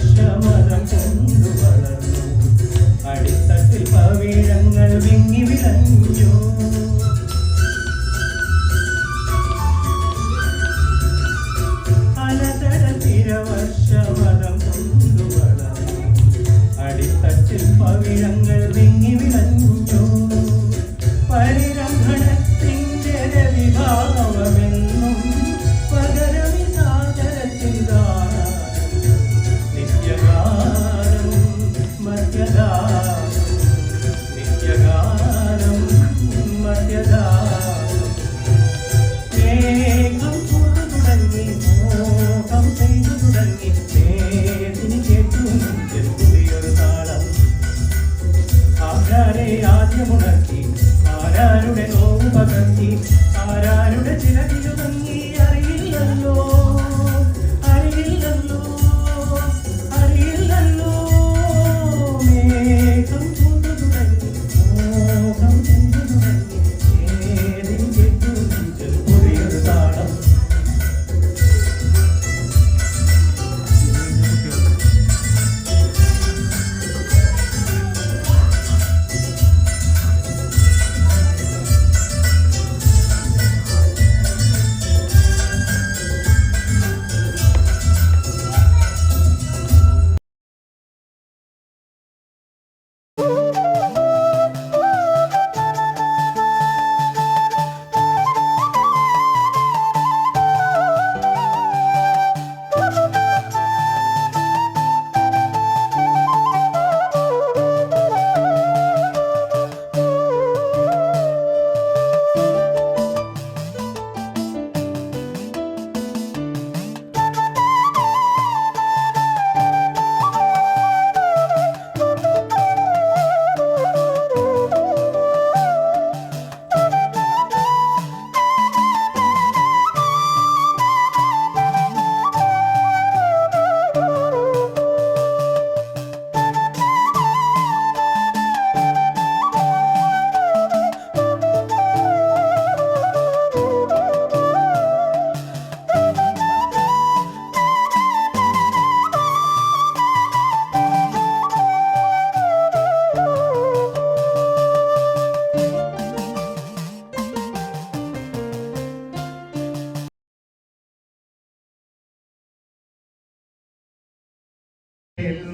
തിരവർഷമതം കൊണ്ടു വളർന്നു അടിത്തട്ടിൽ പവിഴങ്ങൾ വിങ്ങി വിളഞ്ഞു അലതട തിരവർഷമതം കൊണ്ടു വളർന്നു അടിത്തട്ടിൽ പവിഴങ്ങൾ വിങ്ങി വിളഞ്ഞു പരിരംഭണത്തിന്റെ രവിഭാവമെന്നും പകരമി സാഗര ചിന്താനം നിത്യഗാനം മധ്യഗാനം നിത്യഗാനം മധ്യഗാനം മേഘം പൂത്തു തുടങ്ങി മോഹം പെയ്തു തുടങ്ങി വേദിനി കേട്ടു പുതിയൊരു താളം ആരാരെ ആദ്യമുണർത്തി ആരാരുടെ നോവ് പകർത്തി ആരാരുടെ ചിലകിലു തങ്ങി അറിയില്ലല്ലോ അറിയില്ലല്ലോ അറിയില്ലല്ലോ മേഘം പൂത്തു തുടങ്ങി മോഹം പെയ്തു തുടങ്ങി ഏതിൻ കേട്ടു പുതിയൊരു താളം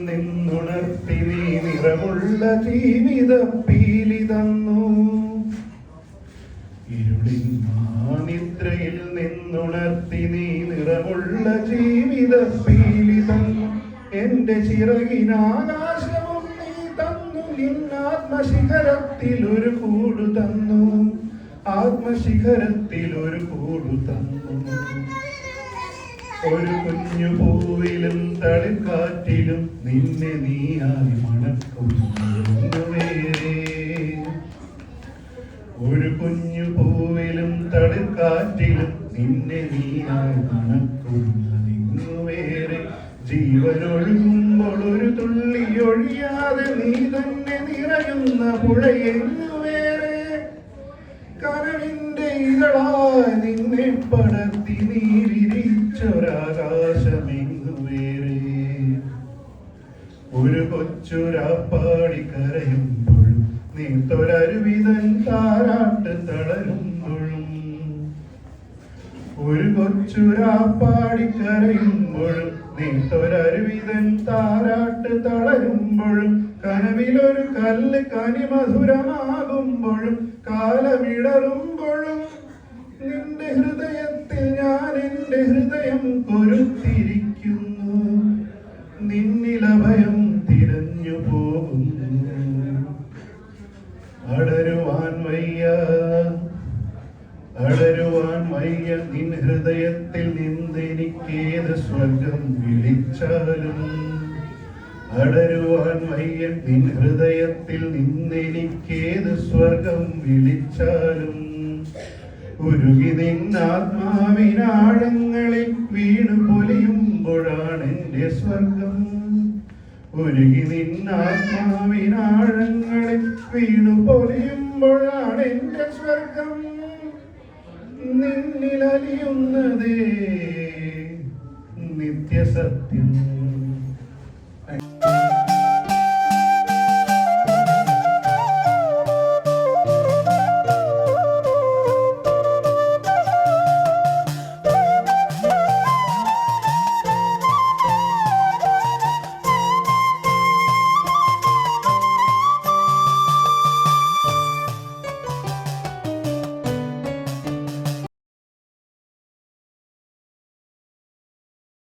നിന്നുണർത്തി നീ നിറമുള്ള ജീവിത പീലി തന്നു ഇരുളിൻ മാനിദ്രയിൽ നിന്നുണർത്തി നീ നിറമുള്ള ജീവിത പീലി തന്നു എന്റെ ചിറകിനാകാശവും നീ തന്നു നിന്നാത്മശിഖരത്തിൽ ഒരു കൂടു തന്നു ആത്മശിഖരത്തിൽ ഒരു കൂടു തന്നു ഒരു കുഞ്ഞു പൂവിലും തളിർക്കാറ്റിലും നിന്നെ നീയായി മണക്കുന്നു വേറെ ഒരു കുഞ്ഞു പൂവിലും തളിർക്കാറ്റിലും നിന്നെ നീയായി മണക്കുന്നു വേറെ ജീവനൊഴുകുമ്പോൾ ഒരു തുള്ളി ഒഴിയാതെ നീ തന്നെ നിറയുന്ന പുഴയെന്നു വേറെ കനവിന്റെ ഇതളായി നിന്നെ പടർത്തി നീ വിരിച്ചൊരാകാശമെങ്ങു വേറെ ഒരു കൊച്ചുരാപ്പാടി കരയുമ്പോഴും നീർത്തൊരരുവിതൻ താരാട്ട് തളരുമ്പോഴും ഒരു കൊച്ചുരാപ്പാടി കരയുമ്പോഴും നീർത്തൊരരുവിതൻ താരാട്ട് തളരുമ്പോഴും കനവിലൊരു കല്ല് കനിമധുരമാകുമ്പോഴും കാലമിടറുമ്പോഴും നിന്റെ ഹൃദയത്തിൽ ഞാൻ എന്റെ ഹൃദയം കൊരുത്തിരിക്കുന്നു നിന്നിലഭയം തിരഞ്ഞു പോകുന്നു അടരുവാൻ വയ്യ നിൻ ഹൃദയത്തിൽ നിന്നെനിക്കേത് സ്വർഗം വിളിച്ചാലും അടരുവാൻ വയ്യ നിൻ ഹൃദയത്തിൽ നിന്നെനിക്കേത് സ്വർഗം വിളിച്ചാലും ഉരുകി നിന്നാത്മാവിനാഴങ്ങളിൽ വീണു പൊലിയുമ്പോഴാണ് എന്റെ സ്വർഗം ഉരുകി നിന്നാത്മാവിനാഴങ്ങളിൽ വീണു പൊലിയുമ്പോഴാണ് എന്റെ സ്വർഗം നിന്നിലലിയുന്നതേ നിത്യസത്യം